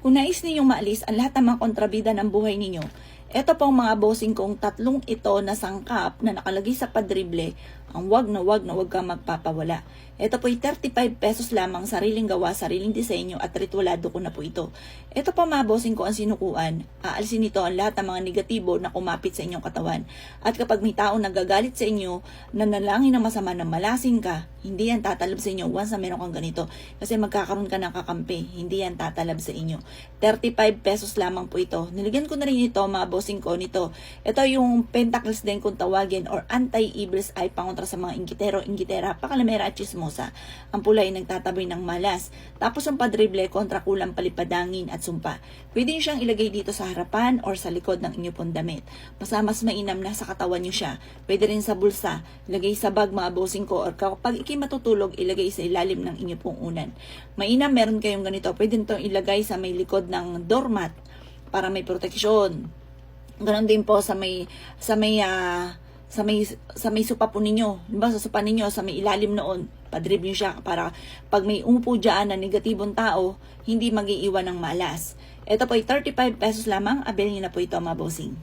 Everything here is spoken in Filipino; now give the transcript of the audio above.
Kung nais ninyong maalis ang lahat ng mga kontrabida ng buhay ninyo, ito pong mga bossing kong tatlong ito na sangkap na nakalagay sa padrible, ang wag na wag kang magpapawala. Ito po'y 35 pesos lamang, sariling gawa, sariling disenyo at ritualado ko na po ito. Ito po mga bossing ko ang sinukuan. Aalisin nito ang lahat ng mga negatibo na kumapit sa inyong katawan. At kapag may tao nagagalit sa inyo, nanalangin ng masama na malasin ka, hindi yan tatalab sa inyo once na meron kang ganito. Kasi magkakaroon ka ng kakampi, hindi yan tatalab sa inyo. 35 pesos lamang po ito. Niligyan ko na rin ito mga bossing ko nito. Ito yung pentacles din kung tawagin or anti-evil's eye pangontra sa mga ingitero, ingitera, pakalamera at chismosa. Ang pula ay nagtataboy ng malas. Tapos ang padrible kontra kulang palipadangin at sumpa. Pwede nyo siyang ilagay dito sa harapan or sa likod ng inyong pong damit. Basta mas mainam na sa katawan nyo siya. Pwede rin sa bulsa, ilagay sa bag mga bossing ko, or kapag matutulog, ilagay sa ilalim ng inyong pong unan. Mainam meron kayong ganito. Pwede nito ilagay sa may likod ng doormat para may proteksyon. Ganon din po sa may supa po ninyo. Diba, sa supa ninyo, sa may ilalim noon, padrib nyo siya para pag may umupo dyan na negatibong tao, hindi mag-iiwan ng malas. Ito po ay 35 pesos lamang. Abilin nyo na po ito mga bossing.